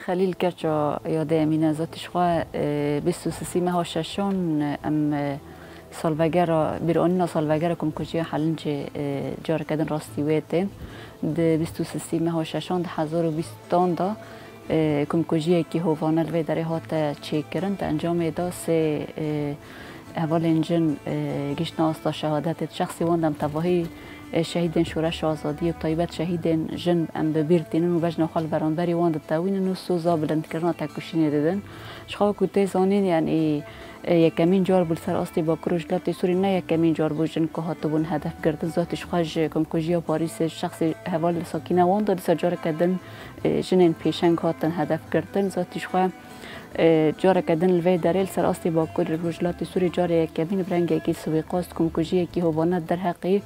خلیل کچا یاد امینه زاتش خواه 23 ماه ششون ام سالوگر بیرونی سالوگر کمکوجیه هلنچ جار کردن راستی ویتن ده 23 ماه ششون 1020 دا کمکوجیه که هوانل وی داره هات چه کردن تا انجام دا سه اول انجن گشت ناستا شهادت شخصی واندم تواهی شهیدن شورش آزادی و طایبت شهیدن جن ام ببیرتینن و بجن خال برانبری واند تاوینن و سوزا بلند کردن تکوشین دیدن شخوا کوته زانین یعنی یکمین جار بول سر آستی با کروجلات سوری نه یکمین جار بول جن که هاتبون هدف گردن ذاتش خواج کمکوجیا پاریس شخص حوال ساکینه واند دست جار کردن جنین پیشنگ هاتن هدف گردن ذاتش خواه جار کردن الوی دریل سر آستی با کروجلات سوری جار یکمین برنگی که سویقاست کمکوجیا که هوانت در حقی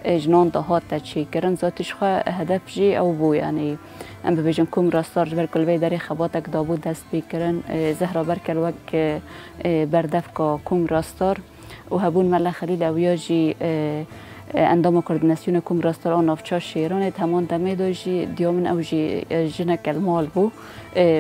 جنان دهات تچی کردن ذاتش خواه هدف جی او بو یعنی ام ببیجن کم راستار جبر کل وی داری خباتک دابو دست بیکرن زهرا برکل وک بردف کا کم راستار و هبون ملا خلیل اویا جی اندام کوردیناسیون کم راستار آن افچا شیران تمان دمه داشی دیامن او جی جنک المال بو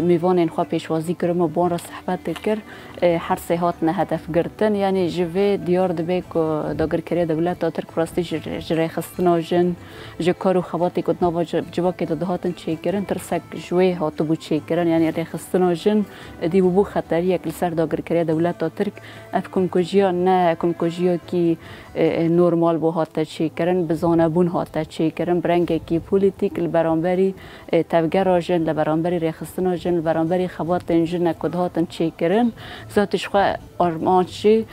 میوان این خواه پیشوازی کرم و بان را صحبت کر هر سیحات نه هدف گرتن یعنی جوه دیار دبه که داگر کریه دولت تا ترک پراستی جره خستنا جن جکارو خواتی کتنا و جوا که دادهاتن چه کرن ترسک جوه هاتو بو چه کرن یعنی ره خستنا جن دی بو خطری اکل سر داگر کریه دولت تا ترک اف کمکوجیا نه کمکوجیا کی نورمال بو هاتا چه کرن بزانه بون هاتا چه کرن برنگه کی پولیتیک البرانبری تفگر جن لبرانبری ره خستنا جن برانبری خبات جن کدهاتن چه کرن ذاتش خواه آرمانچی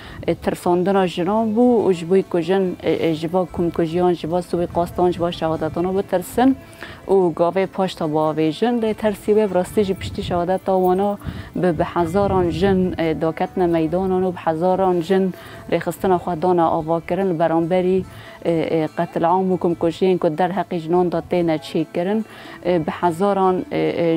ترساندن جنان بو و جبوی کجن جبا کمکوجیان جبا سوی قاستان جبا شهادتانا بترسن و گاوه پاشتا با ویجن ده ترسیوه براستی جی پشتی شهادت وانا به هزاران جن داکتن میدانان و به هزاران جن ریخستن خواه دانا آوا کرن برانبری قتل عام و کمکوجیین که در حقی جنان داته نچی کرن به هزاران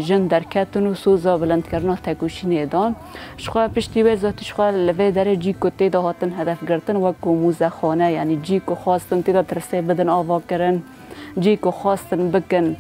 جن درکتن و سوزا بلند کرنا تکوشین دان شخواه پشتی وی ذاتش خواه لوی داره جی که تیدا هاتن هدف گرتن وکو موزه خانه یعنی جی که خواستن تیدا ترسه بدن آوا کرن جی که خواستن بکن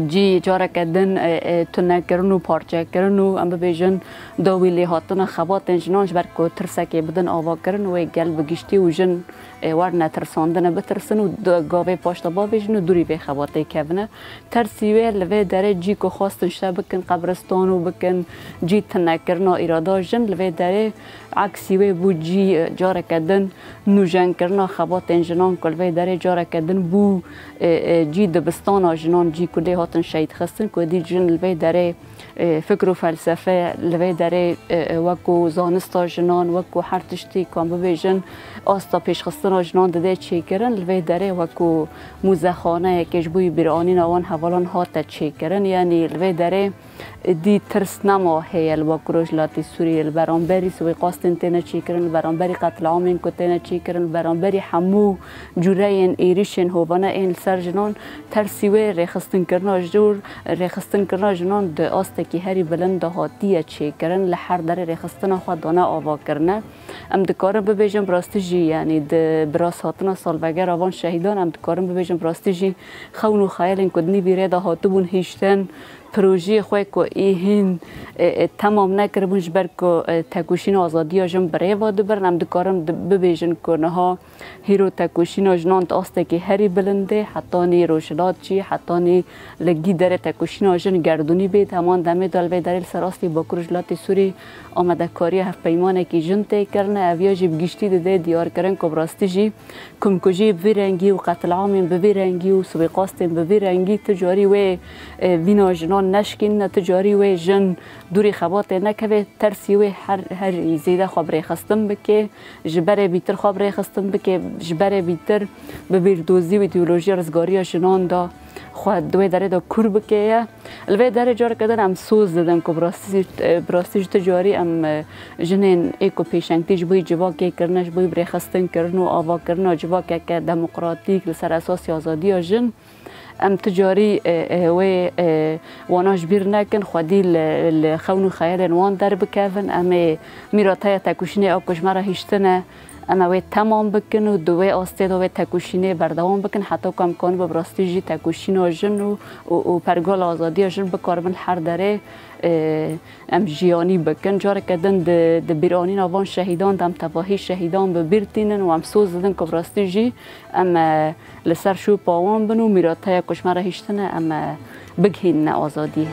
جی جاره کردن تنه کرن و پارچه کرن و ام ببیجن داویلی هاتن خبات جنانش بر که ترسه که بدن آوا کرن و گل بگشتی و جن ور نترساندن بترسن و گاوه پاشتا باویجن و دوری به خباته کونه ترسیوه لوی داره جی که خواستن شتا بکن قبرستان و بکن جی تنه کرنا ارادا جن لوی داره عکسیوه بو جی جاره کردن نوجن کرنا خبات جنان کلوی داره جاره کردن بو جی دبستان جنان جی کلی هاتن شهید خستن که دی جن لوی داره فکر و فلسفه لوی داره وکو زانستا جنان وکو هر تشتی کام ببیجن آستا پیش خستن جنان داده چی کرن لوی داره وکو موزخانه یکیش بوی بیرانین آوان حوالان هاتا چی کرن یعنی لوی داره دی ترس نما هیل وکو رجلاتی سوری البرانبری سوی قاستن تینه چی کرن البرانبری قتل عامین که تینه چی کرن البرانبری همو جوره این ایریشن هوانه این سر جنان ترسیوه ریخستن کرنا جور ریخستن کرنا جنان ده آسته که هری بلند هاتیه چی کرن لحر داره ریخستن خود دانه آوا کرنه ام دکارم ببیجم براستیجی یعنی ده براس هاتنا سالوگر آوان شهیدان ام دکارم ببیجم براستیجی خون و خیالین کدنی بیره ده هاتبون هیشتن پروژه خواه که ایهین تمام نکربون جبر که تکوشین آزادی جن برای واده برن ام دکارم ببیجن که نها هیرو تکوشین جنان تاسته که هری بلنده حتی نی روشلات چی حتی نی لگی داره تکوشین جن گردونی بید همان دمه دالوی داریل سراستی با کرجلات سوری آمده کاری هفت پیمانه که جن تی کرنه اویا جی بگیشتی ده دیار کرن که براستی جی کمکوجی بوی رنگی و قتل عامین بوی رنگی و سویقاستین بوی رنگی تجاری و وینا جنان نشکین نتجاری و جن دوری خبات نکوه ترسی و هر زیده خبری خستم بکه جبر بیتر خبری خستم بکه جبر بیتر به بیردوزی و ایدئولوژی رزگاری جنان دا خود دوی داره دا کور بکه الوی داره جار کدن ام سوز دادن که براستی تجاری ام جنین ایکو پیشنگتی جبوی جوا که کرنه جبوی بری خستن کرن و آوا کرنه جوا که دموکراتیک لسر اساسی آزادی جن ام تجاری و واناش بیر نکن خودی خون و خیالین وان در بکفن ام میراتای تکوشینی آکش مرا هیشتنه اما وی تمام بکن و دوی آستید و تکوشینه بردوام بکن حتی که امکان به براستی جی تکوشین و جن و پرگال آزادی جن بکاربن هر دره ام جیانی بکن جاره کدن د بیرانی نوان شهیدان دم تباهی شهیدان به بیرتینن و ام سوز دن که براستی جی ام لسر شو پاوان بنو میراته کشمره هیشتنه ام بگهین آزادی